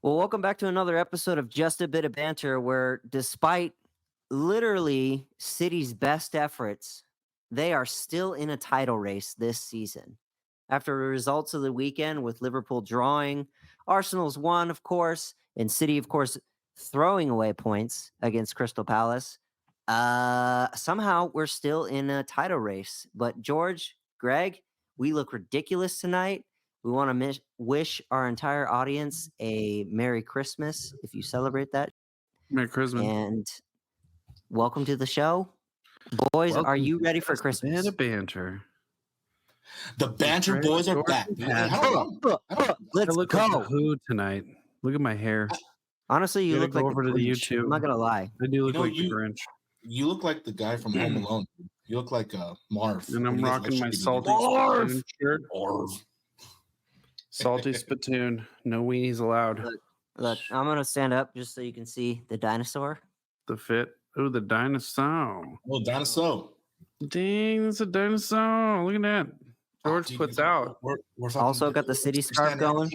Well, welcome back to another episode of Just a Bit of Banter, where despite literally City's best efforts, they are still in a title race this season. After the results of the weekend with Liverpool drawing, Arsenal's won, of course, and City, of course, throwing away points against Crystal Palace. Somehow we're still in a title race. But George, Greg, we look ridiculous tonight. We want to wish our entire audience a Merry Christmas if you celebrate that. Merry Christmas. And welcome to the show. Boys, are Welcome you to ready for Just a Bit Christmas? of Banter. The Banter Fred, boys are George, back. and Wait, Pat. how long? Let's I look like go. a who tonight. Look at my hair. Honestly, you Gotta look go like over the to the Grinch. I'm YouTube. not gonna lie. I do look know, like the you- Grinch. You look like the guy from Home Alone. You look like Marv. And when I'm he gets rocking my frustrated. salty Marv! spittoon shirt. Marv. Salty spittoon. No weenies allowed. Look, I'm gonna stand up just so you can see the dinosaur. The fit. Oh, the dinosaur. Oh, dinosaur. Dang, that's a dinosaur. Look at that. George Dude, puts out. We're fucking- Also got the city scarf standing up. going.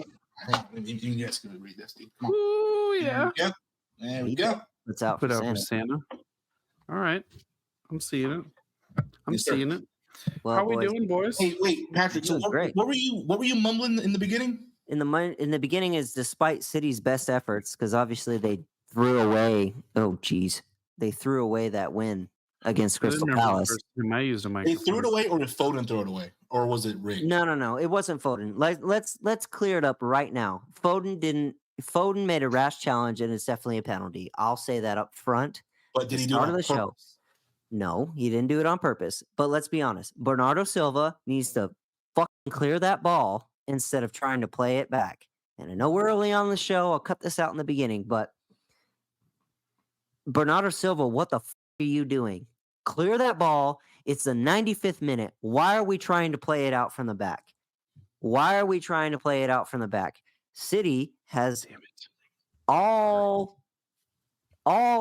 I think you guys can read this, dude. Come on. Ooh, yeah. There we go. It's out Put for out for Santa. Santa. All right. I'm seeing it. I'm Yes, sir. seeing it. Well, How we boys, doing, boys? Hey, wait, Patrick. So Doing great. what were you mumbling in the beginning? in the beginning is despite City's best efforts, because obviously they threw away. Oh, geez, they threw away that win against I Crystal didn't remember the Palace. first time I used a They microphone. threw it away, or did Foden throw it away, or was it rigged? No, it wasn't Foden. Let's clear it up right now. Foden didn't. Foden made a rash challenge, and it's definitely a penalty. I'll say that up front. But did The he do it start on of the show. purpose? No, he didn't do it on purpose. But let's be honest. Bernardo Silva needs to fucking clear that ball instead of trying to play it back. And I know we're early on the show. I'll cut this out in the beginning, but Bernardo Silva, what the fuck are you doing? Clear that ball. It's the 95th minute. Why are we trying to play it out from the back? Why are we trying to play it out from the back? City has Damn it. all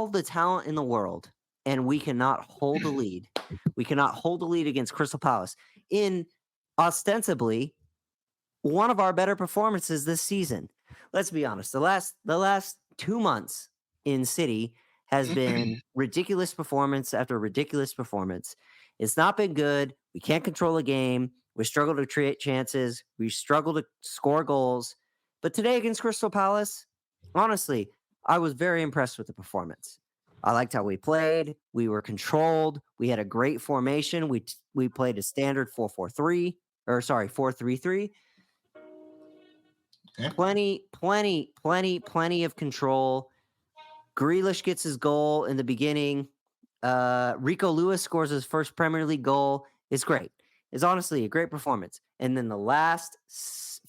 the talent in the world, and we cannot hold the lead. We cannot hold the lead against Crystal Palace in ostensibly one of our better performances this season. Let's be honest. The last 2 months in City has been ridiculous performance after ridiculous performance. It's not been good. We can't control a game. We struggle to create chances. We struggle to score goals. But today against Crystal Palace, honestly, I was very impressed with the performance. I liked how we played. We were controlled. We had a great formation. We played a standard 4-4-3, or sorry, 4-3-3. Okay. Plenty of control. Grealish gets his goal in the beginning. Rico Lewis scores his first Premier League goal. It's great. It's honestly a great performance. And then the last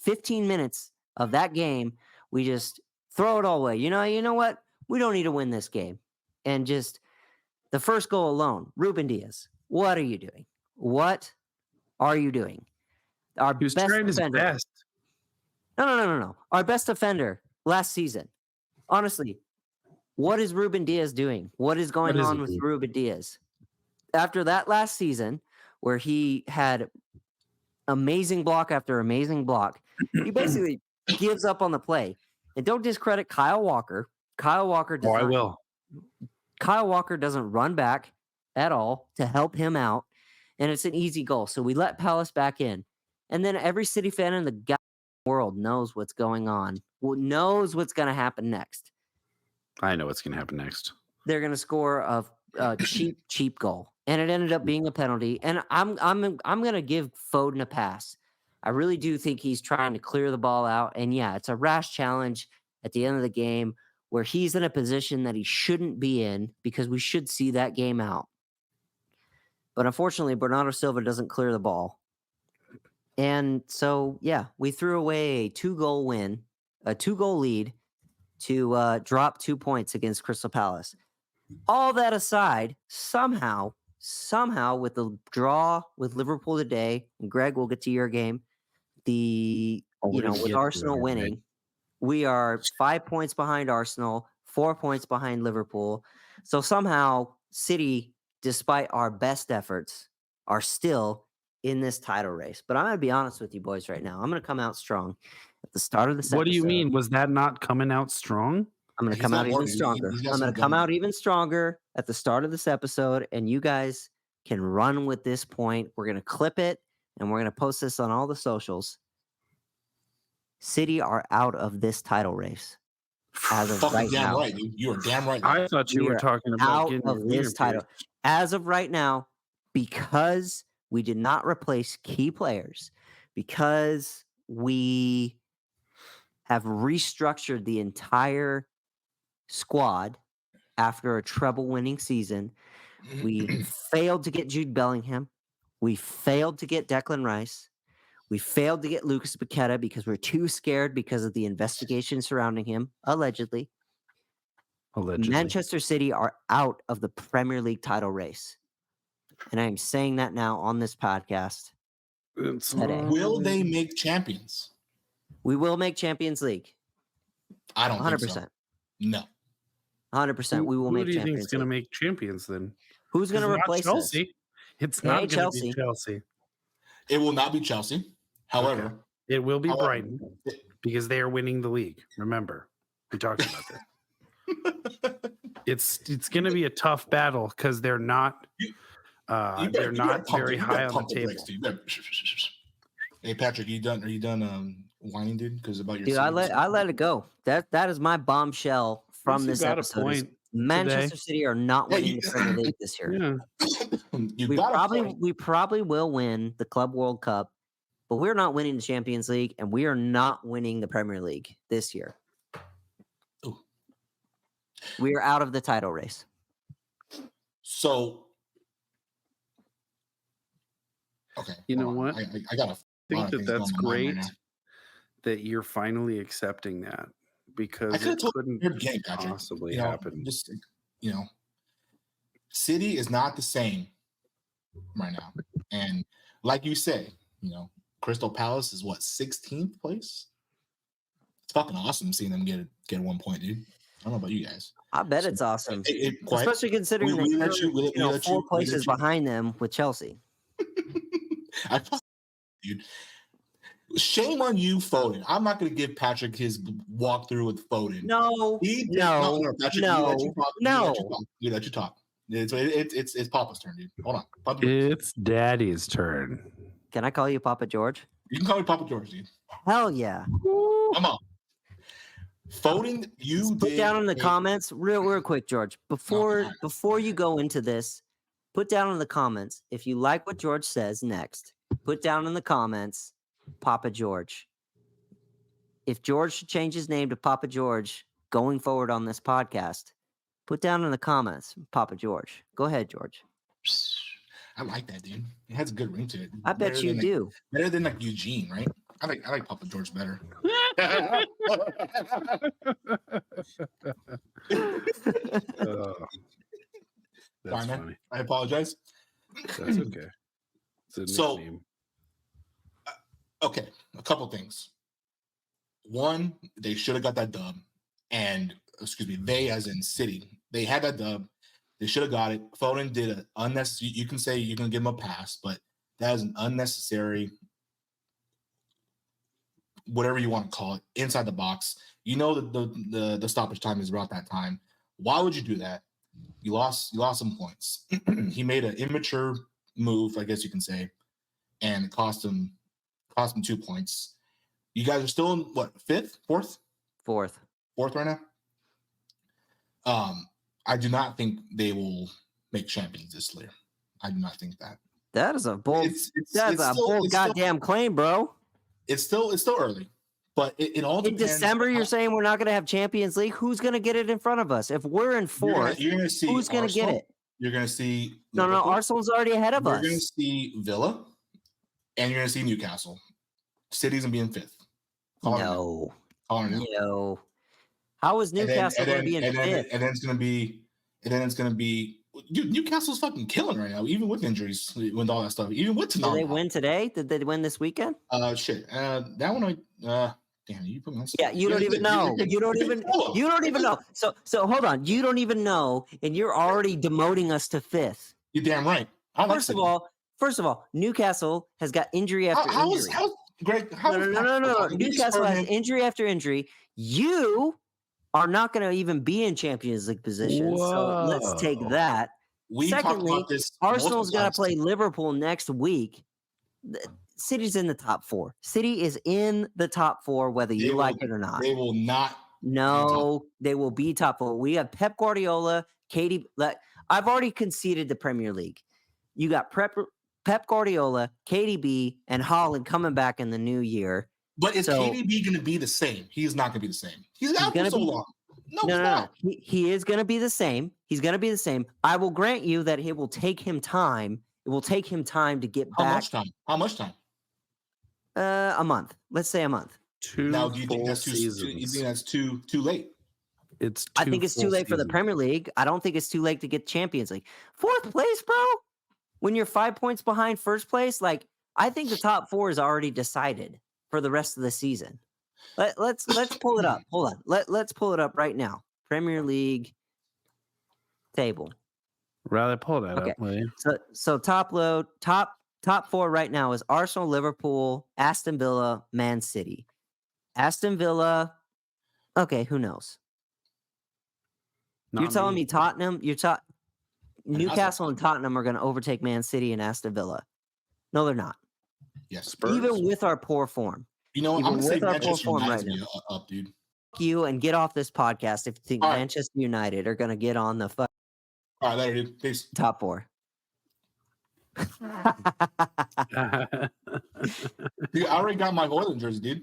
15 minutes of that game, we just throw it all away. You know what? We don't need to win this game. And just the first goal alone, Ruben Diaz. What are you doing? What are you doing? Our He was best trying his defender. best. No. Our best defender last season. Honestly, what is Ruben Diaz doing? What is going is on he with doing? Ruben Diaz? After that last season, where he had amazing block after amazing block, he basically gives up on the play. And don't discredit Kyle Walker. Kyle Walker does Oh, I not- will. Kyle Walker doesn't run back at all to help him out, and it's an easy goal. So we let Palace back in, and then every City fan in the world knows what's going on, knows what's going to happen next. I know what's going to happen next. They're going to score a cheap goal, and it ended up being a penalty. And I'm going to give Foden a pass. I really do think he's trying to clear the ball out, and yeah, it's a rash challenge at the end of the game where he's in a position that he shouldn't be in because we should see that game out. But unfortunately, Bernardo Silva doesn't clear the ball. And so, yeah, we threw away a 2-goal win, a 2-goal lead to drop 2 points against Crystal Palace. All that aside, somehow with the draw with Liverpool today, and Greg, we'll get to your game, with Arsenal winning, we are 5 points behind Arsenal, 4 points behind Liverpool. So somehow City, despite our best efforts, are still in this title race. But I'm going to be honest with you boys right now. I'm going to come out strong. At the start of this What do you episode, mean? Was that not coming out strong? I'm going to He's come got out more- even he- stronger. he's got I'm going some to come gun. out even stronger at the start of this episode, and you guys can run with this point. We're going to clip it, and we're going to post this on all the socials. City are out of this title race as of Fucking right damn now. right, dude. You are damn right. I thought you We were are talking about Out getting of your wiener this title pierced. as of right now, because we did not replace key players, because we have restructured the entire squad after a treble-winning season. We failed to get Jude Bellingham. We failed to get Declan Rice. We failed to get Lucas Paqueta because we're too scared because of the investigation surrounding him, allegedly. Manchester City are out of the Premier League title race. And I'm saying that now on this podcast. Today. Will they make champions? We will make Champions League. I don't think 100%. so. No. 100%. We will Who make do you think is Champions going to League. make champions then? Who's going to It's not replace us? Chelsea? It's It not ain't going to be Chelsea. Chelsea. It will not be Chelsea. However, It will be However- Brighton because they are winning the league. Remember, we talked about that. It's going to be a tough battle because they're not you better very high on the pump table. brakes, dude. You better- Hey Patrick, you done? Are you done whining, dude? Because about your Dude, I let it go. That is my bombshell from You this got a episode. is point Manchester today. City are not Yeah, winning you- the Premier League this year. Yeah, you We got a probably point. we probably will win the Club World Cup, but we're not winning the Champions League, and we are not winning the Premier League this year. Ooh. We are out of the title race. So, okay. You know hold on. what? I got a I lot think of that things that's going on my mind great right now. that you're finally accepting that because I could have it told couldn't you beginning, Patrick. possibly You know, happen. just City is not the same right now, and like you say, Crystal Palace is what 16th place. It's fucking awesome seeing them get 1 point, dude. I don't know about you guys. I bet So, it's awesome, Quite, especially considering we they're let you- we let 4 you- we let places you- behind them with Chelsea. I fuck, dude. Shame on you, Foden. I'm not going to give Patrick his walkthrough with Foden. No, He did- Patrick, You let you talk. It's Papa's turn, dude. Hold on. Pump the brakes. It's Daddy's turn. Can I call you Papa George? You can call me Papa George, dude. Hell yeah! Come on. Foden, you Put did down in the a- comments real quick, George. Before Okay. before you go into this, put down in the comments if you like what George says next. Put down in the comments, Papa George. If George should change his name to Papa George going forward on this podcast, put down in the comments, Papa George. Go ahead, George. I like that, dude. It has a good ring to it. I bet Better you than, do. Better than like Eugene, right? I like Papa George better. Oh, that's Sorry, man. funny. I apologize. That's okay. It's a So- nickname. Okay, a couple things. One, they should have got that dub, and they as in City, they had that dub. They should have got it. Foden did an unnecessary. You can say you're gonna give him a pass, but that is an unnecessary, whatever you want to call it, inside the box. You know that the stoppage time is about that time. Why would you do that? You lost some points. He made an immature move, I guess you can say, and it cost him 2 points. You guys are still in what, fourth right now. I do not think they will make champions this year. I do not think that. That is a bold. It's That's a still- bold it's still- goddamn claim, bro. It's still early, but it all In depends. December, on you're how- saying we're not going to have Champions League. Who's going to get it in front of us? If we're in you're gonna- fourth, you're gonna see who's going to get Arsenal, it? You're gonna see No, Liverpool, Arsenal's already ahead of You're gonna us. see Villa, and you're gonna see Newcastle. City's gonna be in fifth. Call it now. No, Call it now. no. How is And then- Newcastle and going to then- be in and then- fifth? And then it's gonna be. Dude, Newcastle's fucking killing right now, even with injuries, with all that stuff, even with Did Tonali. they win today? Did they win this weekend? Shit. That one. Damn, you put me on. Yeah, you don't even know. You don't even know. So hold on. You don't even know, and you're already demoting us to fifth. You're damn right. I like First City. of all, Newcastle has got injury after how injury. Greg, how No, is no, Pat no, no, so no. hot? Did you Newcastle spur has him? injury after injury. You are not going to even be in Champions League position. So let's take Whoa. that. We talked Secondly, about this Arsenal's multiple going to times. play Liverpool next week. City's in the top 4. City is in the top 4, whether you like it or not. They will not. No, they will be top 4. We have Pep Guardiola, Katie. I've already conceded the Premier League. You got Pep Guardiola, KDB, and Haaland coming back in the new year. But is So- KDB going to be the same? He's not going to be the same. He's out for gonna so be- long. No, he's No. not. He is going to be the same. He's going to be the same. I will grant you that it will take him time. It will take him time to get How back. much time? How much time? A month. Let's say a month. 2 Now, do you think full that's too? seasons. You think that's too late? It's I 2 think it's too full late for the seasons. Premier League. I don't think it's too late to get Champions League. 4th place, bro? When you're 5 points behind first place, like I think the top 4 is already decided for the rest of the season. Let's pull it up. Hold on. Let's pull it up right now. Premier League table. Rather pull that Okay. up, will you? So top 4 right now is Arsenal, Liverpool, Aston Villa, Man City. Aston Villa. Okay, who knows? You're Not telling me Tottenham, Newcastle and Tottenham are going to overtake Man City and Aston Villa. No, they're not. Yes. Spurs. Even with our poor form. You know what? Even I'm going to say with our Manchester poor form United's right be up, dude. Fuck you and get off this podcast if you think All right. Manchester United are going to get on the All right, later, dude. Peace. top 4. Dude, I already got my Oiland jersey, dude.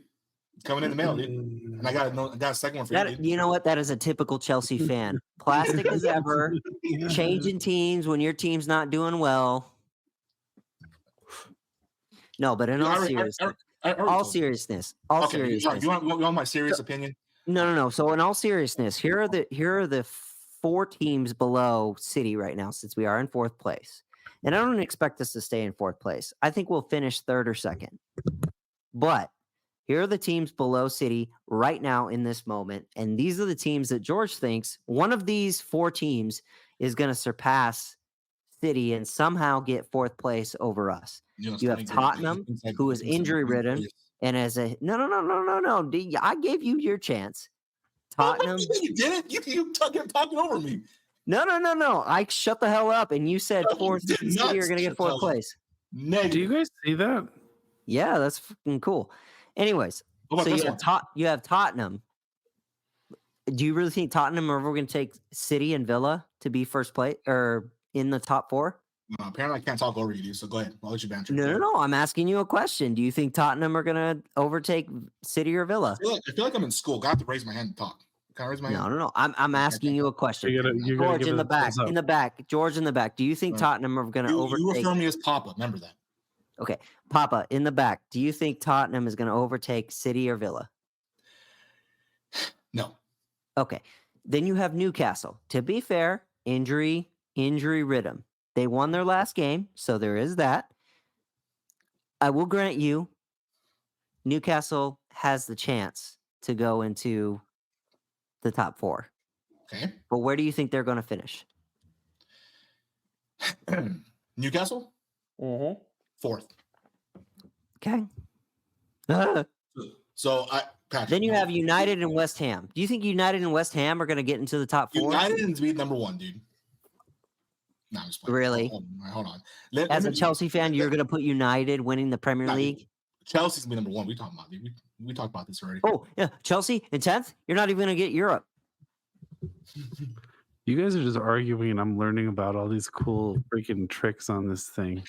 It's coming in the mail, dude. And I got a second one for you, dude. You know what? That is a typical Chelsea fan. Plastic as ever. Changing teams when your team's not doing well. No, but in Dude, all I already seriousness, told you. Okay, seriousness. you want my serious opinion? No. So in all seriousness, here are the 4 teams below City right now, since we are in 4th place. And I don't expect us to stay in 4th place. I think we'll finish 3rd or 2nd. But here are the teams below City right now in this moment. And these are the teams that George thinks one of these 4 teams is going to surpass City and somehow get 4th place over us. You have Tottenham, who is injury ridden, and as a no. I gave you your chance. Tottenham. You didn't. You talking over me. No. I shut the hell up, and you said No, you 4th. did City not are going to get shut the hell 4th up. place. Negative. Do you guys see that? Yeah, that's fucking cool. Anyways, What about so this one? you have Tottenham. Do you really think Tottenham are ever going to take City and Villa to be first place or in the top 4? Apparently, I can't talk over you, dude. So go ahead. I'll let you banter. No. I'm asking you a question. Do you think Tottenham are going to overtake City or Villa? I feel like I'm in school. I have to raise my hand and talk. Can I raise my hand? No. I'm asking you a question. You're gonna George give in it the a back. thumbs up. In the back. George in the back. Do you think Right. Tottenham are going to You overtake? refer me as Papa. Remember that. Okay, Papa in the back. Do you think Tottenham is going to overtake City or Villa? No. Okay, then you have Newcastle. To be fair, injury ridden. They won their last game, so there is that. I will grant you, Newcastle has the chance to go into the top 4. Okay. But where do you think they're going to finish? Newcastle, Mm-hmm. 4th. Okay. So Patrick, Then you have United and West Ham. Do you think United and West Ham are going to get into the top 4? United needs to be number 1, dude. No, I'm just playing. Really? Hold on. As a Chelsea fan, you're going to put United winning the Premier Nah, League? Chelsea's gonna be number 1. We talking about, dude. We talked about this already. Oh, yeah. Chelsea in 10th? You're not even going to get Europe. You guys are just arguing, and I'm learning about all these cool freaking tricks on this thing.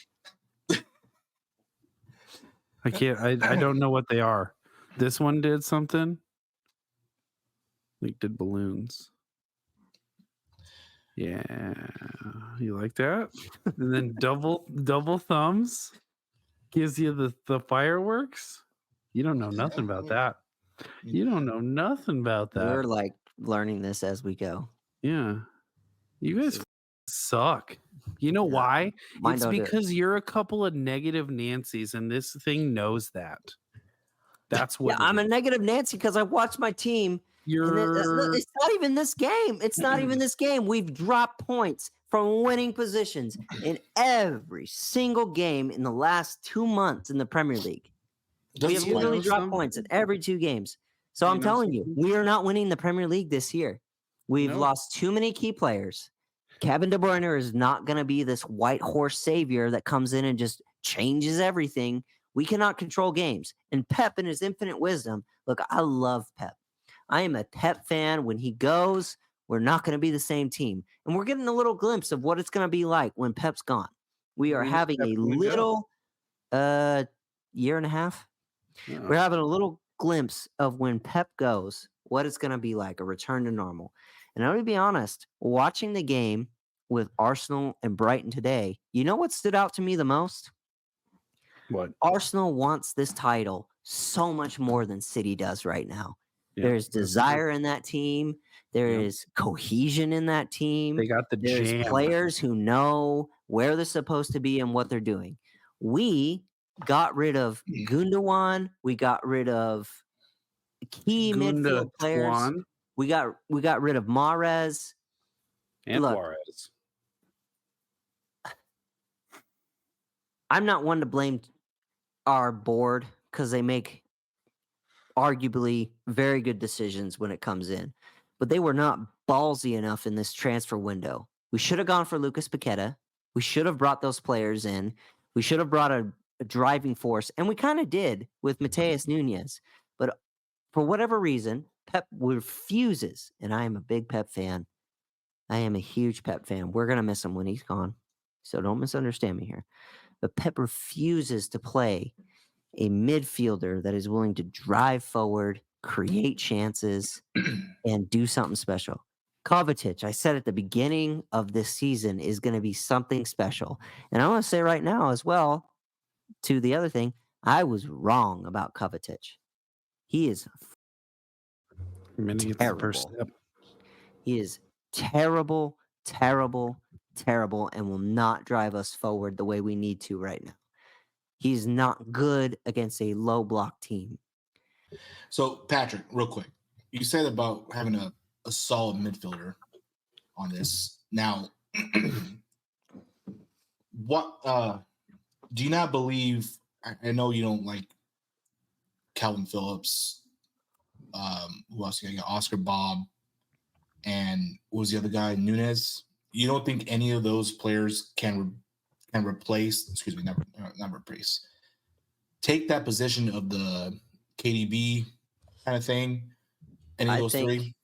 I can't. I don't know what they are. This one did something. Like did balloons. Yeah, you like that? And then double thumbs gives you the fireworks. You don't know nothing about that. You don't know nothing about that. We're like learning this as we go. Yeah. You guys suck. You know why? Mine It's don't do it. because you're a couple of negative Nancys and this thing knows that. That's what Yeah, I'm a negative Nancy because I watched my team. And you're it's not even this game. It's not even this game. We've dropped points from winning positions in every single game in the last 2 months in the Premier League. We have Does he literally close dropped them? points in every 2 games. So You I'm know telling you, something? we are not winning the Premier League this year. We've Nope. lost too many key players. Kevin De Bruyne is not going to be this white horse savior that comes in and just changes everything. We cannot control games. And Pep, in his infinite wisdom, look, I love Pep. I am a Pep fan. When he goes, we're not going to be the same team. And we're getting a little glimpse of what it's going to be like when Pep's gone. We are When's having Pep a gonna go? little year and a half. We're Oh, having a little glimpse of when Pep goes, what it's going to be like, a return to normal. And I'm going to be honest, watching the game with Arsenal and Brighton today, you know what stood out to me the most? what? Arsenal wants this title so much more than City does right now. Yeah, There's that's true. desire in that team. There Yep. is cohesion in that team. They got the There's jam. players who know where they're supposed to be and what they're doing. We got rid of Gundogan. We got rid of key Gunda midfield players. Tuan We got rid of Mahrez. and Look, Juarez. I'm not one to blame our board because they make arguably very good decisions when it comes in, but they were not ballsy enough in this transfer window. We should have gone for Lucas Paqueta. We should have brought those players in. We should have brought a driving force, and we kind of did with Mateus Nunez. But for whatever reason, Pep refuses, and I am a big Pep fan. I am a huge Pep fan. We're gonna miss him when he's gone, so don't misunderstand me here. But Pep refuses to play a midfielder that is willing to drive forward, create chances, and do something special. Kovacic, I said at the beginning of this season, is going to be something special. And I want to say right now as well, to the other thing, I was wrong about Kovacic. He is Minute gets the first terrible. step. He is terrible, terrible, terrible, and will not drive us forward the way we need to right now. He's not good against a low block team. So, Patrick, real quick, you said about having a solid midfielder on this. Now, what do you not believe? I know you don't like Calvin Phillips. Who else? You got Oscar Bob, and what was the other guy? Nunez. You don't think any of those players can replace? Excuse me, not replace. Take that position of the KDB kind of thing. Any of those three?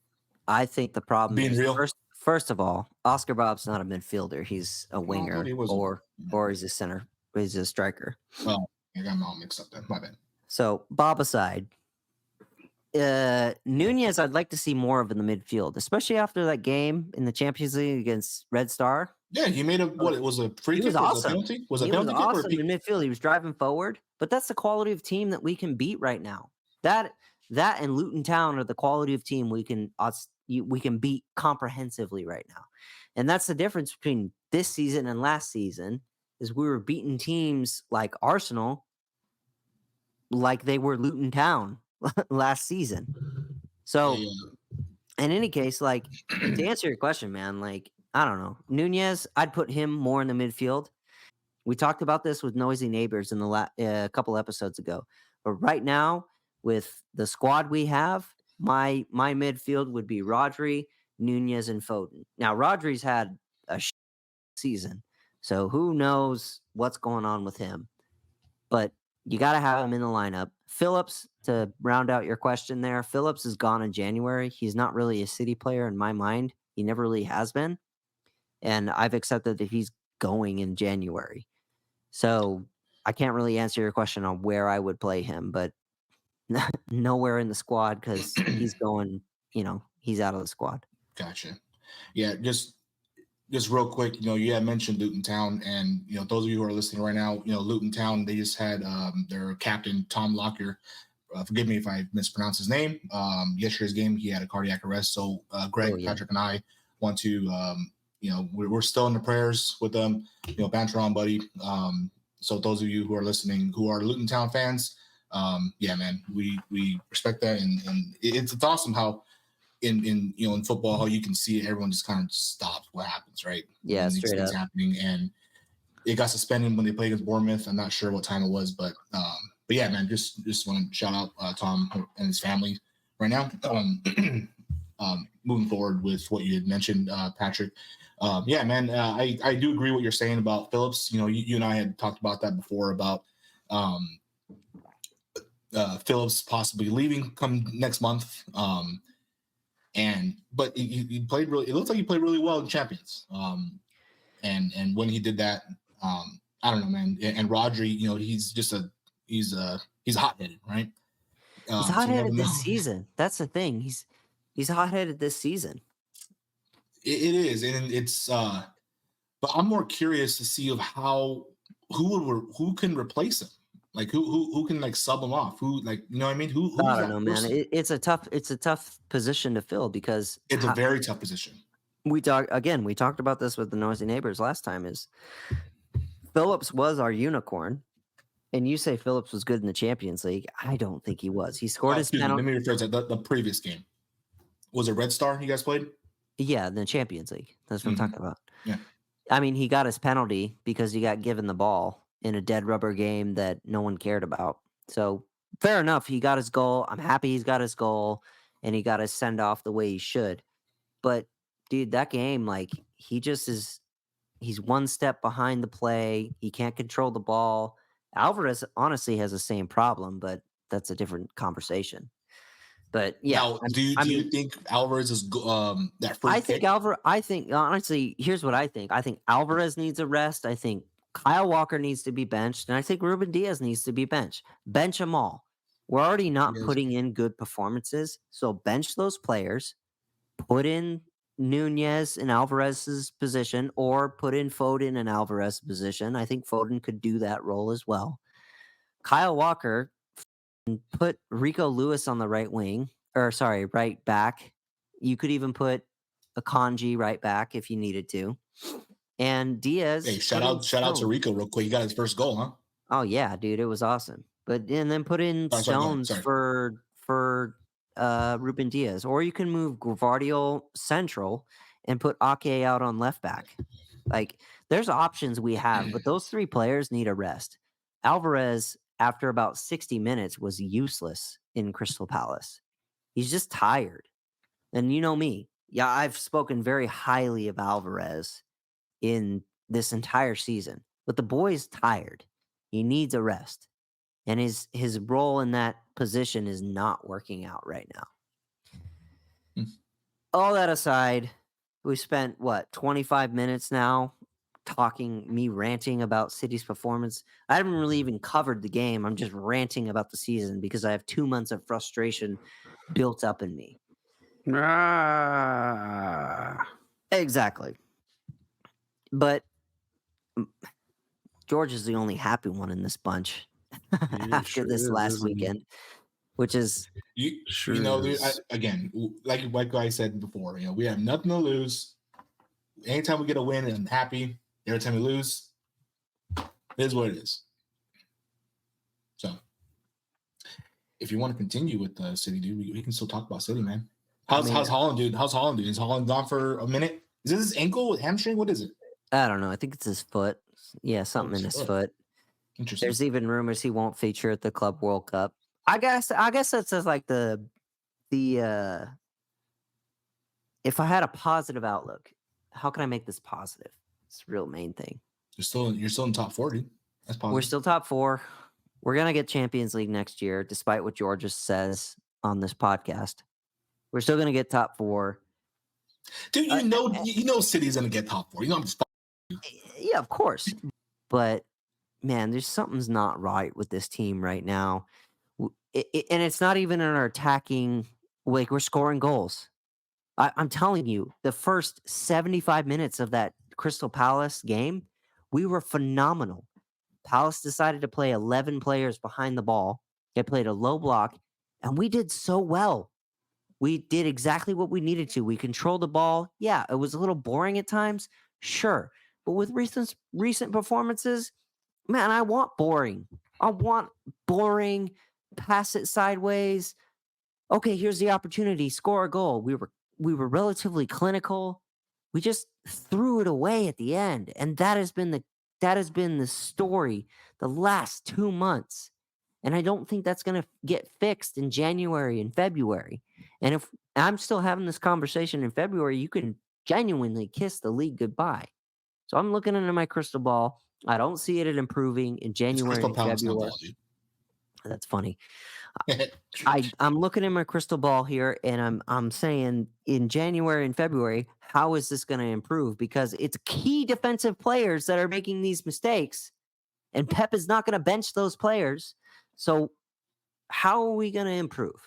I think the problem Being is real? first of all, Oscar Bob's not a midfielder. He's a I winger thought he was. or he's a center. He's a striker. Oh, I got them all mixed up then. My bad. So Bob aside, Nunez, I'd like to see more of in the midfield, especially after that game in the Champions League against Red Star. Yeah, he made a what? It was a free He kick. was Was a awesome. penalty? Was a He penalty was kick or a awesome peak? in midfield. He was driving forward, but that's the quality of team that we can beat right now. That and Luton Town are the quality of team we can beat comprehensively right now. And that's the difference between this season and last season is we were beating teams like Arsenal like they were Luton Town last season. So Yeah. in any case, like to answer your question, man, like I don't know. Nunez, I'd put him more in the midfield. We talked about this with Noisy Neighbors in the a couple episodes ago. But right now, with the squad we have, my midfield would be Rodri, Nunez, and Foden. Now, Rodri's had a season, so who knows what's going on with him. But you got to have him in the lineup. Phillips, to round out your question there, Phillips is gone in January. He's not really a City player in my mind. He never really has been. And I've accepted that he's going in January. So I can't really answer your question on where I would play him, but nowhere in the squad because he's going, he's out of the squad. Gotcha. Yeah, just real quick, you had mentioned Luton Town, and those of you who are listening right now, Luton Town, they just had their captain Tom Lockyer. Forgive me if I mispronounce his name. Yesterday's game, he had a cardiac arrest. So Greg, Patrick, and I want to, we're still in the prayers with them. Banter on, buddy. So those of you who are listening, who are Luton Town fans, yeah, man, we respect that, and it's awesome how in football how you can see everyone just kind of stops what happens, right? Yeah, when straight things up. happening, and it got suspended when they played against Bournemouth. I'm not sure what time it was, but But yeah, man, just want to shout out Tom and his family right now. Moving forward with what you had mentioned, Patrick. Yeah, man, I do agree what you're saying about Phillips. You know, you and I had talked about that before about Phillips possibly leaving come next month. But he played really. It looks like he played really well in Champions. And when he did that, I don't know, man. And Rodri, you know, he's hot-headed, right? He's So you never hot-headed know. this season. That's the thing. He's hot-headed this season. It is, and it's. But I'm more curious to see of who can replace him. Like who can like sub him off? Who, like, you know what I mean? Who's I don't that know, man. person? It's a tough position to fill because It's a very tough position. we talked about this with the noisy neighbors last time. Is Phillips was our unicorn, and you say Phillips was good in the Champions League. I don't think he was. He scored his Excuse me, penalty. let me rephrase that. The previous game was it Red Star you guys played? Yeah, in the Champions League. That's what I'm talking about. Yeah. I mean, he got his penalty because he got given the ball in a dead rubber game that no one cared about. So fair enough. He got his goal. I'm happy he's got his goal and he got his send off the way he should. But dude, that game, like, he's one step behind the play. He can't control the ball. Alvarez honestly has the same problem, but that's a different conversation. But yeah, Now, do you think Alvarez is that free kick? I think honestly, here's what I think. I think Alvarez needs a rest. I think Kyle Walker needs to be benched, and I think Ruben Diaz needs to be benched. Bench them all. We're already not putting in good performances, so bench those players. Put in Nunez in Alvarez's position, or put in Foden in Alvarez's position. I think Foden could do that role as well. Kyle Walker, put Rico Lewis on the right wing, or sorry, right back. You could even put a Kanji right back if you needed to. And Diaz. Hey, shout out to Rico real quick. He got his first goal, huh? Oh yeah, dude, it was awesome. And then put in Stones for Ruben Diaz, or you can move Gvardiol central and put Ake out on left back. Like, there's options we have, but those three players need a rest. Alvarez, after about 60 minutes, was useless in Crystal Palace. He's just tired. And you know me. Yeah, I've spoken very highly of Alvarez in this entire season. But the boy's tired. He needs a rest. And his role in that position is not working out right now. All that aside, we spent 25 minutes now ranting about City's performance. I haven't really even covered the game. I'm just ranting about the season because I have 2 months of frustration built up in me. Exactly. But George is the only happy one in this bunch after this last weekend, which is you know, dude, again, like I said before, you know, we have nothing to lose. Anytime we get a win, I'm happy. Every time we lose, it is what it is. So, if you want to continue with the City, dude, we can still talk about City, man. How's Holland, dude? How's Holland, dude? Is Holland gone for a minute? Is this his ankle, hamstring? What is it? I don't know. I think it's his foot. Yeah, something in his foot. Interesting. There's even rumors he won't feature at the Club World Cup. I guess that's just like the if I had a positive outlook, how can I make this positive? It's the real main thing. You're still in top 40. That's positive. We're still top 4. We're gonna get Champions League next year, despite what George just says on this podcast. We're still gonna get top 4. Dude, you know City's gonna get top 4. You know I'm just yeah, of course. But man, there's something's not right with this team right now. And it's not even in our attacking, like, we're scoring goals. I'm telling you, the first 75 minutes of that Crystal Palace game, we were phenomenal. Palace decided to play 11 players behind the ball. They played a low block, and we did so well. We did exactly what we needed to. We controlled the ball. Yeah, it was a little boring at times, sure. But with recent performances, man, I want boring. I want boring, pass it sideways. Okay, here's the opportunity, score a goal. We were relatively clinical. We just threw it away at the end, and that has been the story the last 2 months. And I don't think that's going to get fixed in January and February. And if I'm still having this conversation in February, you can genuinely kiss the league goodbye. So I'm looking into my crystal ball. I don't see it improving in It's January Crystal and Palace, not February. ball, dude. That's funny. I'm looking in my crystal ball here, and I'm saying in January and February, how is this going to improve? Because it's key defensive players that are making these mistakes, and Pep is not going to bench those players. So how are we going to improve?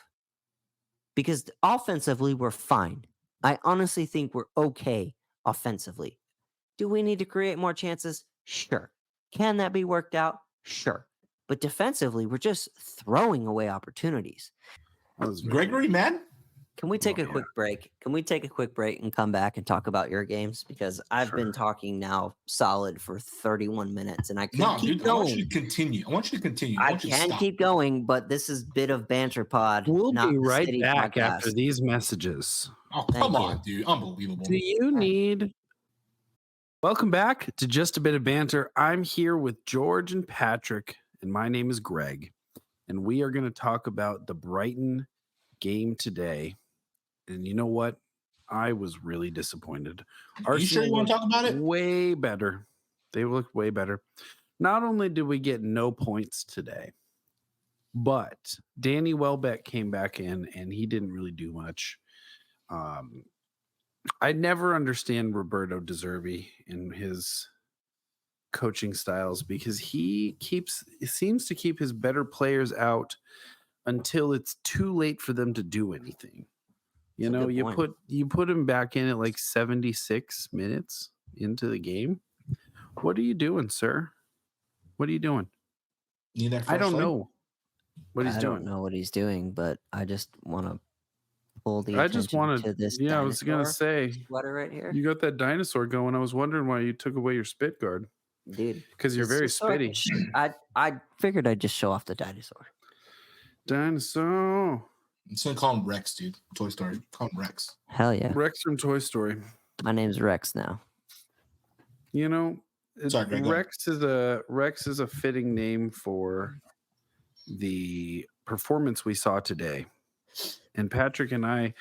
Because offensively, we're fine. I honestly think we're okay offensively. Do we need to create more chances? Sure. Can that be worked out? Sure. But defensively, we're just throwing away opportunities. That was very Gregory, man. Can we take Oh, a quick break? Can we take a quick break and come back and talk about your games? Because I've been Sure. talking now solid for 31 minutes and I can No, keep dude. I want you going. to continue. I want you to continue. I I want you to can stop. keep going, but this is Bit of Banter Pod, We'll not be the right City back after Podcast. these messages. Oh, Thank come you. on, dude. Unbelievable. Do you need? Welcome back to Just a Bit of Banter. I'm here with George and Patrick, and my name is Greg. And we are going to talk about the Brighton game today. And you know what? I was really disappointed. You sure you want to talk about it? Way better. They looked way better. Not only did we get no points today, but Danny Welbeck came back in and he didn't really do much. I never understand Roberto De Zerbi and his coaching styles because he seems to keep his better players out until it's too late for them to do anything. You That's a know, good point. you put him back in at like 76 minutes into the game. What are you doing, sir? What are you doing? Need that I don't flashlight? know what he's I doing. don't know what he's doing, but I just want to pull the I just attention wanted, to this yeah, I was gonna dinosaur say sweater right here. you got that dinosaur going. I was wondering why you took away your spit guard Dude, because you're it's very just so I can spitty. I figured I'd just show off the dinosaur. Dinosaur. I'm just gonna call him Rex, dude. Toy Story. Call him Rex. Hell yeah. Rex from Toy Story. My name's Rex now. You know, Sorry, Greg, go ahead. Rex is a fitting name for the performance we saw today. And Patrick and I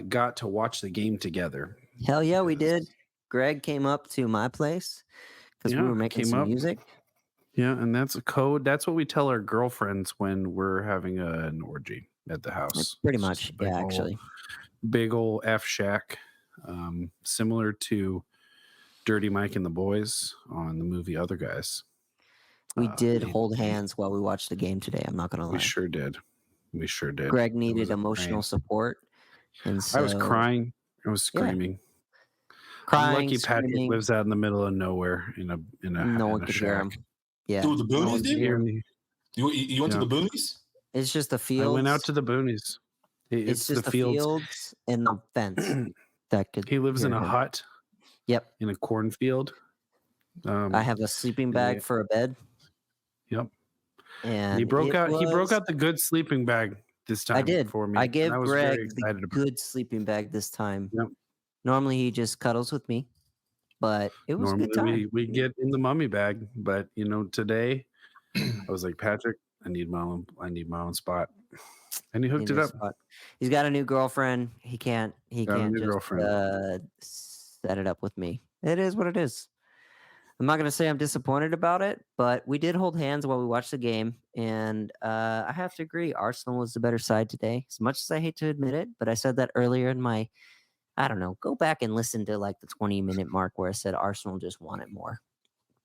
got to watch the game together. Hell yeah, we did. Greg came up to my place because we were making some music. Yeah, and that's a code. That's what we tell our girlfriends when we're having an orgy at the house. Pretty It's much, just a big yeah, ol'- actually. Big old F shack, similar to Dirty Mike and the Boys on the movie Other Guys. We did made- hold hands while we watched the game today. I'm not gonna lie. We sure did. We sure did. Greg It needed was a emotional pain. support, and so I was crying. I was screaming. crying, Lucky Patrick screaming. lives out in the middle of nowhere in a No one in a could hear shack. him. Yeah, Dude, the no one boonies, could dude? hear him. You went to Yeah. the boonies? It's just the I fields. went out to the boonies. It's just the fields and the fence that could. He lives in hear a him. hut Yep. in a cornfield. I have a sleeping bag for a bed. Yep. And He broke it out. He broke was- out the good sleeping bag this time. I did. for me. I and gave I was very Greg the excited about it. good sleeping bag this time. Yep. Normally he just cuddles with me, but it was a good time. Normally we get in the mummy bag, but you know today I was like, Patrick, I need my own spot, and he hooked in it this up. spot. He's got a new girlfriend. He can't Got a new just girlfriend. set it up with me. It is what it is. I'm not gonna say I'm disappointed about it, but we did hold hands while we watched the game, and I have to agree, Arsenal was the better side today. As much as I hate to admit it, but I said that earlier in my, I don't know, go back and listen to like the 20-minute mark where I said Arsenal just wanted more.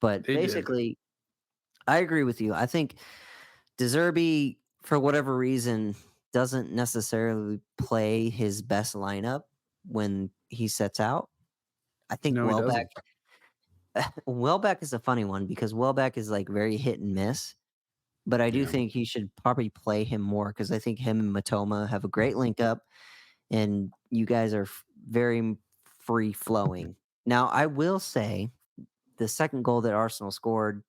But They did. basically, I agree with you. I think De Zerbi, for whatever reason, doesn't necessarily play his best lineup when he sets out. I think No, he Welbeck. doesn't. Welbeck is a funny one because Welbeck is like very hit and miss, but I do Yeah. think he should probably play him more because I think him and Matoma have a great link up, and you guys are very free flowing. Now, I will say, the second goal that Arsenal scored,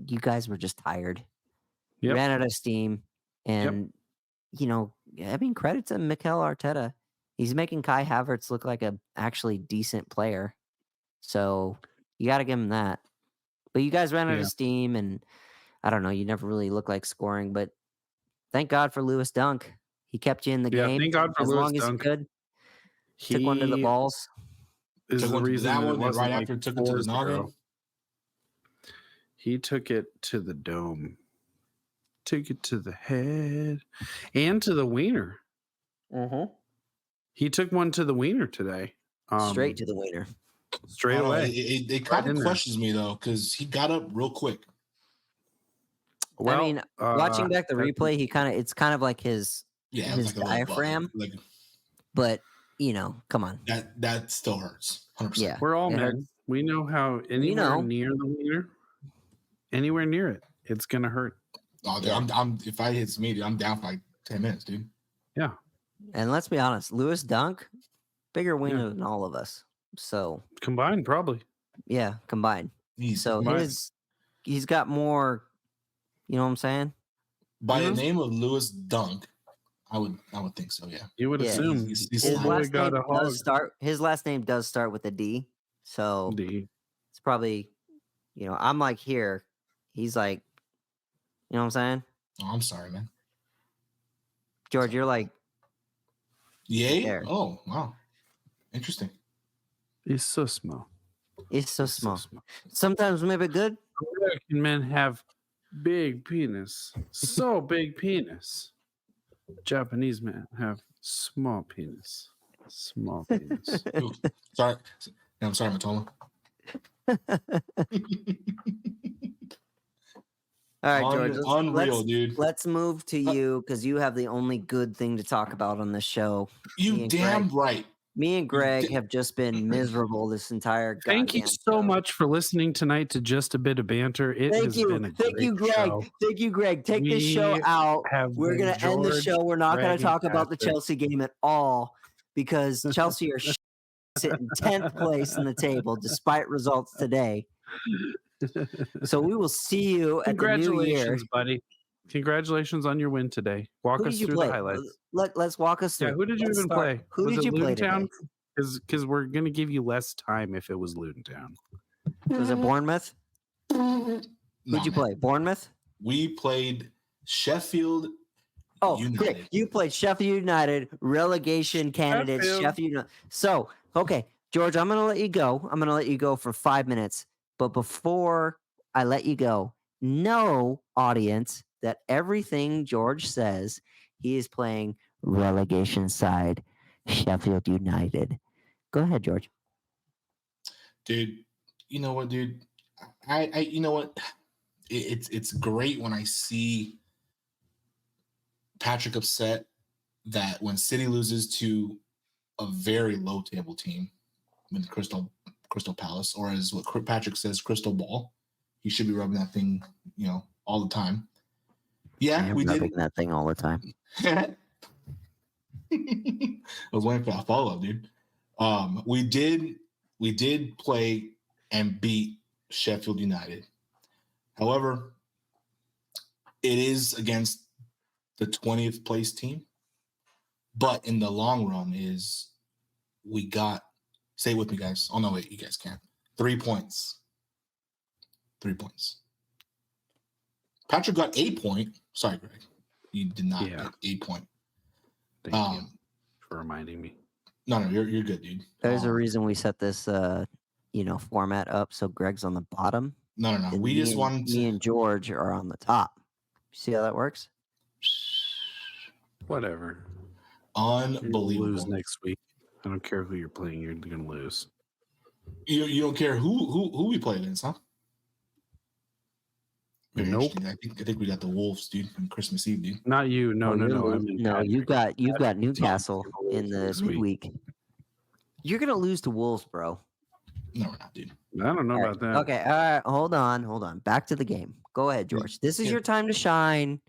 you guys were just tired. You Yep. ran out of steam, and you know, I mean, credit to Mikel Arteta. He's making Kai Havertz look like a actually decent player. So you got to give him that. But you guys ran out Yeah. of steam, and I don't know. You never really look like scoring, but thank God for Lewis Dunk. He kept you in the Yeah, game thank God for as Lewis long as he Dunk. could. Took one to the He balls. is Took the one to reason that that it one, and wasn't right like after took it to the 4-0. noggin. He took it to the dome. Took it to the head and to the wiener. Mm-hmm. He took one to the wiener today. Straight to the wiener. Straight I don't know, away. it kind in of there. questions me though, because he got up real quick. Well, I mean, watching back the that- replay, it's kind of like his Yeah, it was his like a little diaphragm, like but come on. that still hurts. 100%. Yeah. We're all it men. hurts. We know how anywhere know. near the wiener, anywhere near it, it's gonna hurt. Oh, dude, Yeah. I'm if I hits me, dude, I'm down for like 10 minutes, dude. Yeah. And let's be honest, Lewis Dunk, bigger wiener than all of us. So Combined, probably. yeah, combined. He's So combined. he's got more. You know what I'm saying? by the Mhm. name of Lewis Dunk. I would think so. Yeah. You would Yeah. assume. He's His Old boy last got name a hog. does start. His last name does start with a D. So D. it's probably, I'm like here. He's like, you know what I'm saying? Oh, I'm sorry, man. George, you're like, Yay? There. Oh, wow. Interesting. It's so small. it's so It's small. Sometimes maybe good. American men have big penis. So big penis. Japanese men have small penis. Small penis. Ooh, sorry. No, I'm sorry, Matoma. All right, George. Unreal, dude. Let's move to you because you have the only good thing to talk about on this show. You and damn Greg. right. Me and Greg da- have just been miserable this entire Thank you goddamn so show. much for listening tonight to Just a Bit of Banter. It Thank has you. been a Thank you, great Greg. show. Thank you, Greg. Take this show We out. have We're been going to end the George, show. We're not going Greg, to talk and about the Patrick. Chelsea game at all because Chelsea are sitting 10th place in the table despite results today. So we will see you at the new year. Congratulations, buddy. Congratulations on your win today. Walk Who us did you through play? the highlights. Let's walk us through. Yeah, who did you Let's even start. play? Who Was did it you play Lutontown? today? Because we're going to give you less time if it was Lutontown. Was it Bournemouth? Who'd you play? Bournemouth? We played Sheffield Oh, United. great. You played Sheffield United, relegation candidates, Sheffield United. So, okay, George, I'm going to let you go. I'm going to let you go for 5 minutes. But before I let you go, know, audience, that everything George says, he is playing relegation side, Sheffield United. Go ahead, George. Dude, you know what, dude? I you know what? It's great when I see Patrick upset that when City loses to a very low table team with Crystal Palace, or as what Patrick says, Crystal Ball. He should be rubbing that thing, all the time. Yeah, we did that thing all the time. I was waiting for that follow-up, dude. We did play and beat Sheffield United. However, it is against the 20th place team. But in the long run is we got, say it with me, guys. Oh, no, wait, you guys can't. 3 points. 3 points. Patrick got 8 point. Sorry, Greg. You did not get 8 point. Thank you for reminding me. No, you're good, dude. There's a reason we set this format up so Greg's on the bottom. No. And We just wanted me and George are on the top. See how that works? Whatever. Unbelievable. You'll lose next week. I don't care who you're playing. You're going to lose. You don't care who we play against, huh? Very Nope. interesting. I think we got the Wolves, dude, on Christmas Eve, dude. Not you. No. I mean, you've got Newcastle in the this week. midweek. You're gonna lose to Wolves, bro. No, we're not, dude. I don't know about that. Okay, all right, hold on. Back to the game. Go ahead, George. This is your time to shine.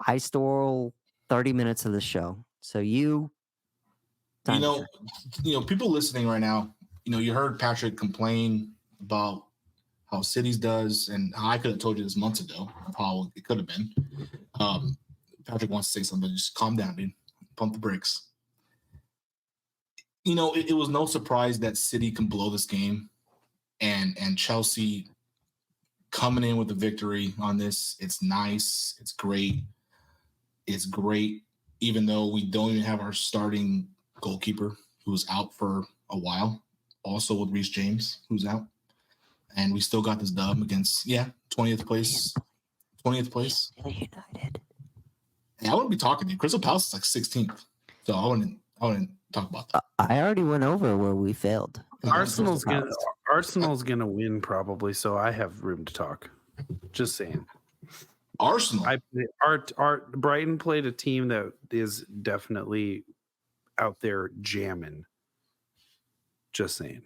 I stole 30 minutes of the show, so you. People listening right now. You heard Patrick complain about how Cities does, and I could have told you this months ago how it could have been. Patrick wants to say something. Just calm down, dude. Pump the brakes. It was no surprise that City can blow this game, and Chelsea coming in with the victory on this. It's nice. It's great. It's great, even though we don't even have our starting goalkeeper who's out for a while. Also with Reece James, who's out. And we still got this dub against, 20th place. 20th place. United. Yeah, I wouldn't be talking to you. Crystal Palace is like 16th. So I wouldn't talk about that. I already went over where we failed. Arsenal's gonna win probably, so I have room to talk. Just saying. Arsenal. Brighton played a team that is definitely out there jamming. Just saying.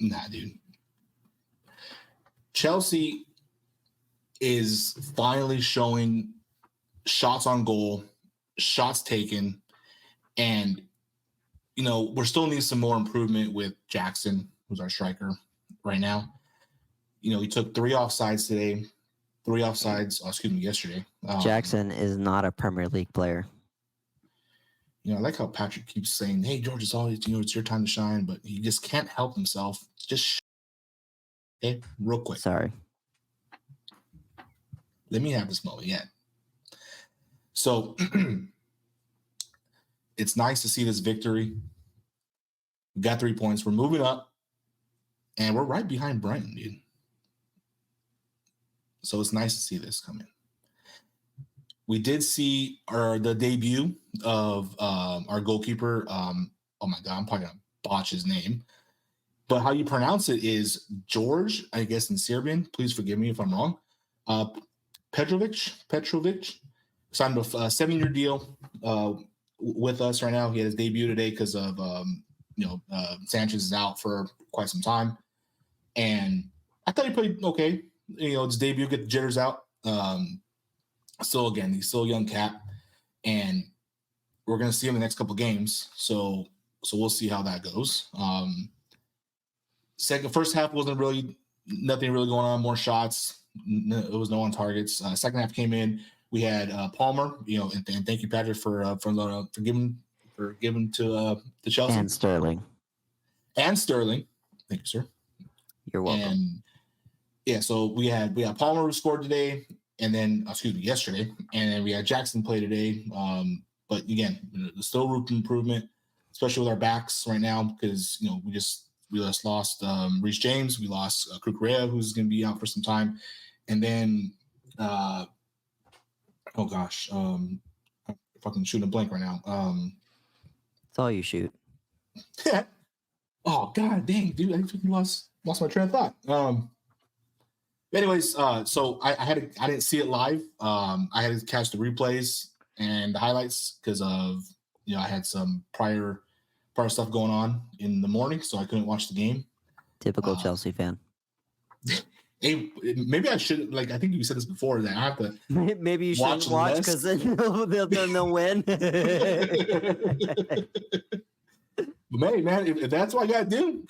Nah, dude. Chelsea is finally showing shots on goal, shots taken, and we're still needing some more improvement with Jackson, who's our striker right now. He took 3 offsides today, 3 offsides. Yesterday. Jackson is not a Premier League player. I like how Patrick keeps saying, "Hey, George, it's always it's your time to shine," but he just can't help himself. Just okay, real quick. Sorry. Let me have this moment. Yeah. So it's nice to see this victory. We got 3 points. We're moving up, and we're right behind Brighton, dude. So it's nice to see this come in. We did see the debut of our goalkeeper. Oh my God, I'm probably gonna botch his name, but how you pronounce it is George, I guess in Serbian. Please forgive me if I'm wrong. Petrovic signed a 7-year deal with us right now. He had his debut today because of Sanchez is out for quite some time, and I thought he played okay. His debut, get the jitters out. Still, again, he's still a young cat, and we're going to see him in the next couple games. So we'll see how that goes. First half wasn't really nothing really going on. More shots. It was no on targets. Second half came in. We had Palmer. And thank you, Patrick, for giving to Chelsea And Sterling. Thank you, sir. You're welcome. And so we had Palmer who scored today. And then, yesterday, and then we had Jackson play today. But again, there's still room for improvement, especially with our backs right now, because we just lost Reece James, we lost Kukurea, who's going to be out for some time, and then I'm fucking shooting a blank right now. It's all you shoot. Oh God, dang, dude, I fucking lost my train of thought. Anyways, so I didn't see it live. I had to catch the replays and the highlights because of I had some prior stuff going on in the morning, so I couldn't watch the game. Typical Chelsea fan. Hey, maybe I should I think you said this before that I have to. Maybe you shouldn't watch because then they'll win. But hey, man, if that's what I gotta do.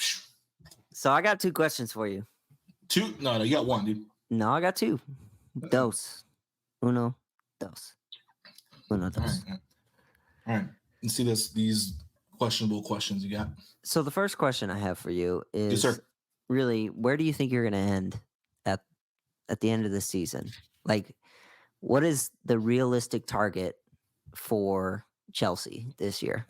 So I got 2 questions for you. 2? No, you got 1, dude. No, I got 2. Dos. Uno. Dos. Uno, dos. All right. Let's see these questionable questions you got. So the first question I have for you is, yes, sir. Really, where do you think you're going to end at the end of the season? What is the realistic target for Chelsea this year?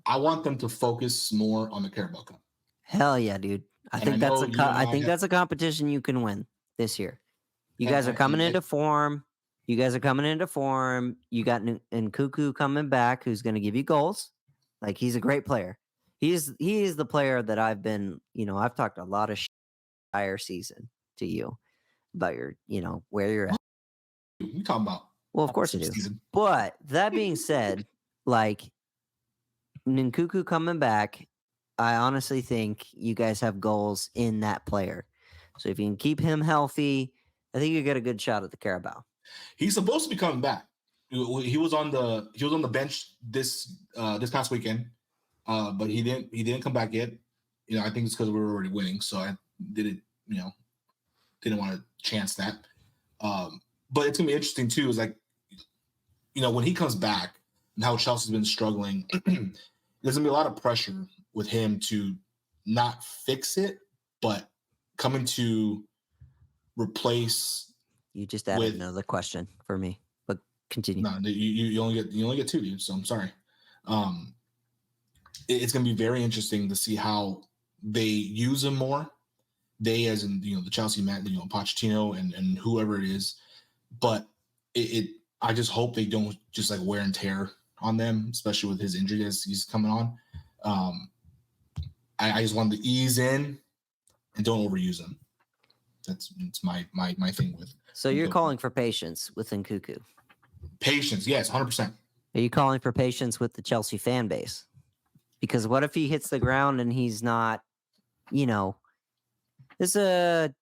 I want them to focus more on the Carabao Cup. Hell yeah, dude. I think that's a competition you can win this year. You guys are coming into form. You got Nkunku coming back, who's going to give you goals. He's a great player. He is the player that I've been, I've talked a lot of entire season to you about your, where you're at. You talking about? Well, of course you do. Season. But that being said, Nkunku coming back, I honestly think you guys have goals in that player. So if you can keep him healthy, I think you get a good shot at the Carabao. He's supposed to be coming back. He was on the bench this past weekend, but he didn't come back yet. I think it's because we were already winning, so I didn't want to chance that. But it's gonna be interesting too. Is when he comes back and how Chelsea's been struggling, there's gonna be a lot of pressure with him to not fix it, but coming to replace You just added with another question for me, but continue. no, you only get two, dude. So I'm sorry. It's going to be very interesting to see how they use him more. They, as in the Chelsea man, Pochettino and whoever it is. But I just hope they don't just like wear and tear on them, especially with his injury as he's coming on. I just want to ease in and don't overuse him. That's my thing with. So you're calling for patience with Nkuku. Patience, yes, 100%. Are you calling for patience with the Chelsea fan base? Because what if he hits the ground and he's not, he's been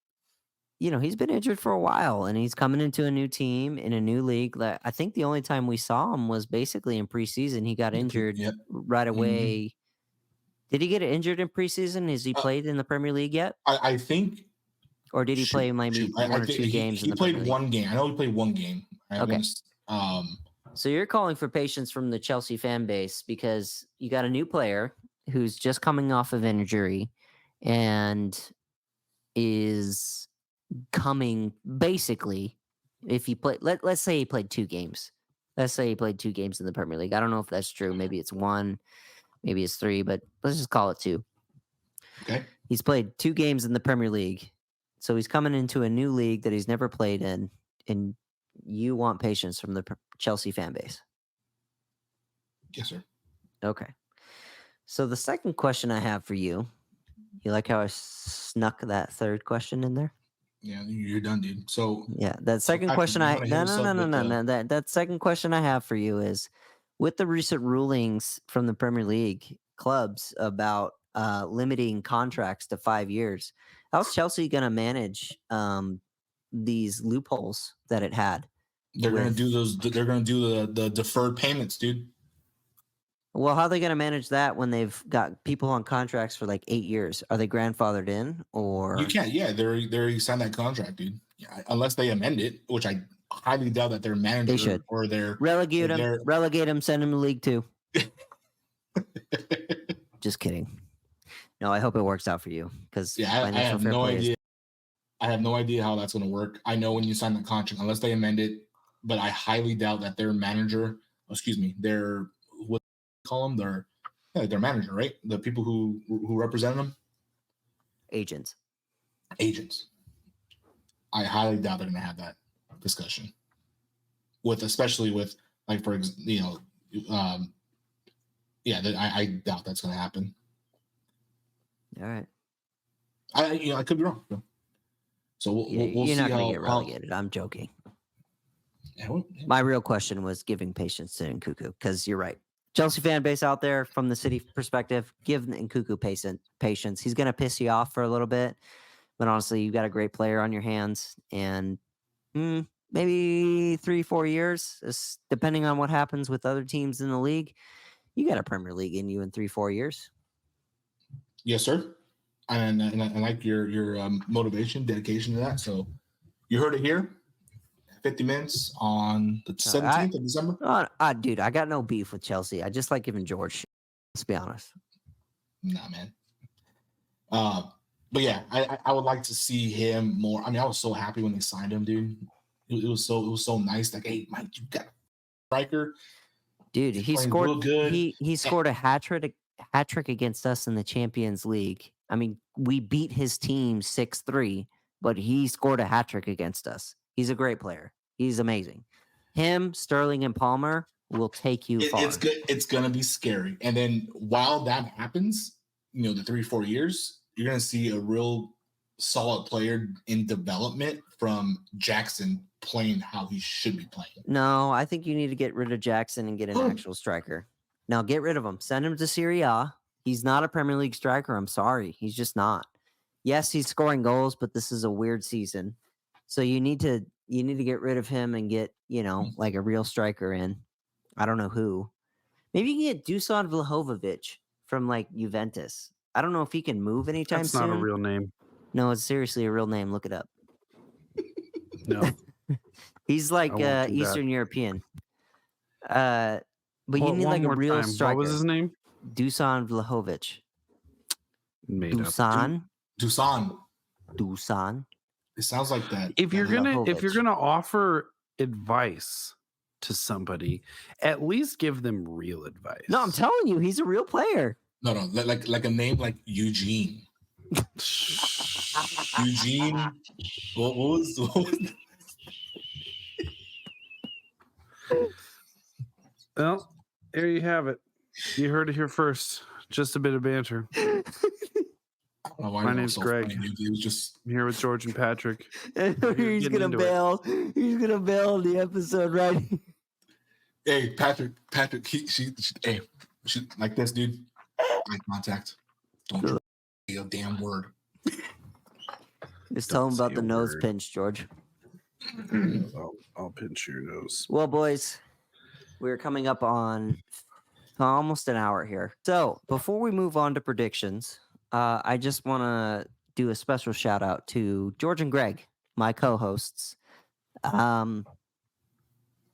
injured for a while and he's coming into a new team in a new league. Like, I think the only time we saw him was basically in preseason. He got injured right away. Mm-hmm. Did he get injured in preseason? Has he played in the Premier League yet? I think. Or did he play maybe one or two games? He played one game. I know he played one game. Okay. So you're calling for patience from the Chelsea fan base because you got a new player who's just coming off of injury and is coming basically, if he played, let's say he played 2 games. Let's say he played 2 games in the Premier League. I don't know if that's true. Maybe it's 1, maybe it's 3, but let's just call it 2. Okay. He's played 2 games in the Premier League. So he's coming into a new league that he's never played in, and you want patience from the Chelsea fan base. Yes, sir. Okay. So the second question I have for you, you like how I snuck that third question in there? Yeah, you're done, dude. So yeah, that second question no. That second question I have for you is, with the recent rulings from the Premier League clubs about limiting contracts to 5 years, how's Chelsea going to manage these loopholes that it had? They're going to do those. They're going to do the deferred payments, dude. Well, how are they going to manage that when they've got people on contracts for like 8 years? Are they grandfathered in, or you can't? Yeah, they already signed that contract, dude. Yeah, unless they amend it, which I highly doubt that their manager they should. Or their relegate them, send them to League 2. Just kidding. No, I hope it works out for you because I have no idea. I have no idea how that's going to work. I know when you sign the contract, unless they amend it, but I highly doubt that their manager, their what they call them, their manager, right? The people who represent them, agents. I highly doubt they're going to have that discussion especially with like for I doubt that's going to happen. All right. I could be wrong. So we'll you're see not going to get relegated. I'm joking. My real question was giving patience to Nkuku because you're right. Chelsea fan base out there from the city perspective, give Nkuku patience. He's going to piss you off for a little bit, but honestly, you've got a great player on your hands, and maybe 3-4 years, depending on what happens with other teams in the league, you got a Premier League in you in 3-4 years. Yes, sir. And I like your motivation, dedication to that. So you heard it here. 50 minutes on the 17th of December. Dude, I got no beef with Chelsea. I just like giving George shit. Let's be honest. Nah, man. But yeah, I would like to see him more. I mean, I was so happy when they signed him, dude. It was so nice. Like, hey, Mike, you got a striker. Dude, he scored good. He scored a hat trick against us in the Champions League. I mean, we beat his team 6-3, but he scored a hat trick against us. He's a great player. He's amazing. Him, Sterling, and Palmer will take you far. It's good. It's gonna be scary. And then while that happens, the 3-4 years, you're gonna see a real solid player in development from Jackson playing how he should be playing. No, I think you need to get rid of Jackson and get an actual striker. Now get rid of him. Send him to Serie A. He's not a Premier League striker. I'm sorry. He's just not. Yes, he's scoring goals, but this is a weird season. So you need to get rid of him and get, like a real striker in. I don't know who. Maybe you can get Dusan Vlahovic from like Juventus. I don't know if he can move anytime soon. That's not a real name. No, it's seriously a real name. Look it up. No. He's like Eastern European. But you need like a real striker. What was his name? Dusan Vlahovic. Made Dusan. up. Dusan. It sounds like that. If you're Vlahovic. gonna offer advice to somebody, at least give them real advice. No, I'm telling you, he's a real player. No, like a name like Eugene. Eugene. What was Well, there you have it. You heard it here first. Just a bit of banter. I don't know why My that was name's so Greg. funny, dude. It was just I'm here with George and Patrick. He's getting gonna into it. bail. He's gonna bail the episode, right? hey Patrick. Hey, she like this, dude. Eye contact. Don't you say a damn word. Just tell him Don't about say the a nose word. pinch, George. I'll pinch your nose. Well, boys, we're coming up on almost an hour here. So before we move on to predictions, I just want to do a special shout out to George and Greg, my co-hosts. I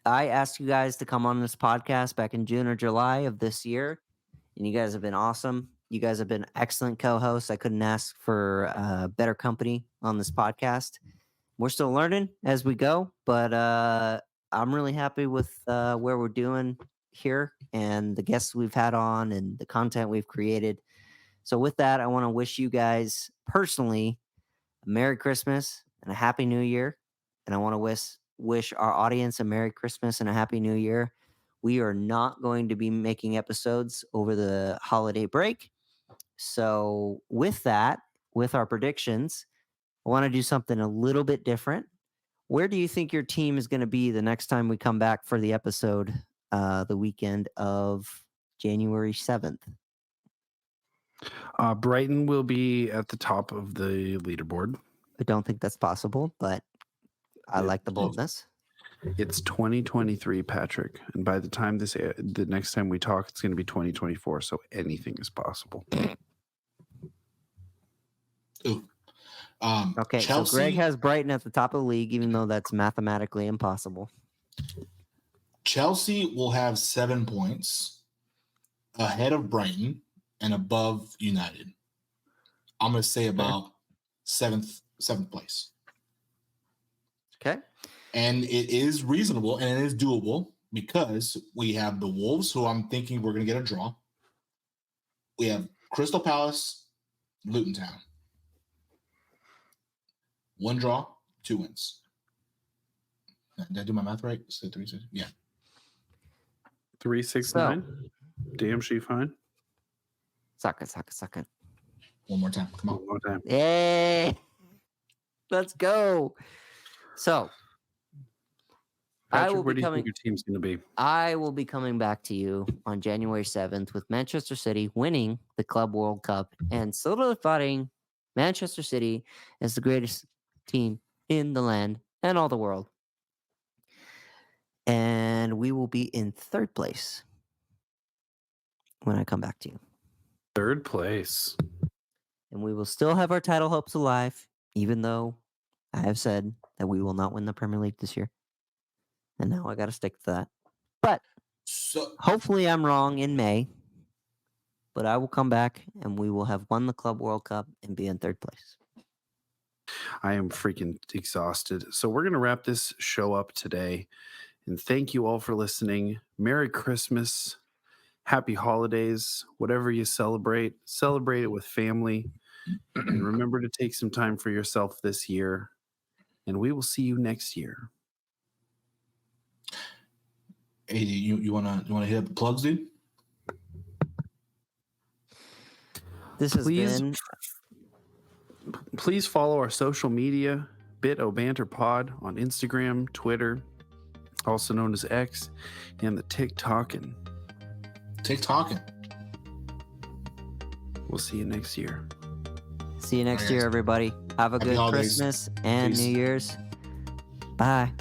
asked you guys to come on this podcast back in June or July of this year, and you guys have been awesome. You guys have been excellent co-hosts. I couldn't ask for better company on this podcast. We're still learning as we go, but I'm really happy with where we're doing here and the guests we've had on and the content we've created. So with that, I want to wish you guys personally a Merry Christmas and a Happy New Year. And I want to wish our audience a Merry Christmas and a Happy New Year. We are not going to be making episodes over the holiday break. So with that, with our predictions, I want to do something a little bit different. Where do you think your team is going to be the next time we come back for the episode, the weekend of January 7th? Brighton will be at the top of the leaderboard. I don't think that's possible, but I like the boldness. It's 2023, Patrick, and by the time the next time we talk, it's going to be 2024. So anything is possible. Ooh. Okay, Chelsea, so Greg has Brighton at the top of the league, even though that's mathematically impossible. Chelsea will have 7 points ahead of Brighton and above United. I'm going to say about seventh place. Okay. And it is reasonable and it is doable because we have the Wolves, who I'm thinking we're going to get a draw. We have Crystal Palace, Luton Town. 1 draw, 2 wins. Did I do my math right? So 3, 6, yeah. 3, 6, 9. Damn, she fine. Suck it. One more time. Come on. One more time. Yay! Let's go. So, Patrick, where do you think your team's going to be? I will be coming back to you on January 7th with Manchester City winning the Club World Cup and solidifying Manchester City as the greatest team in the land and all the world. And we will be in 3rd place when I come back to you. 3rd place. And we will still have our title hopes alive, even though I have said that we will not win the Premier League this year. And now I got to stick to that. But hopefully I'm wrong in May. But I will come back and we will have won the Club World Cup and be in 3rd place. I am freaking exhausted. So we're going to wrap this show up today. And thank you all for listening. Merry Christmas. Happy holidays. Whatever you celebrate it with family. And remember to take some time for yourself this year. And we will see you next year. Hey, you wanna hit up the plugs, dude? This has been. Please follow our social media, Banter Pod on Instagram, Twitter, also known as X, and the TikToking. We'll see you next year. See you next year, everybody. Have a good holidays. Christmas and Peace. New Year's. Bye.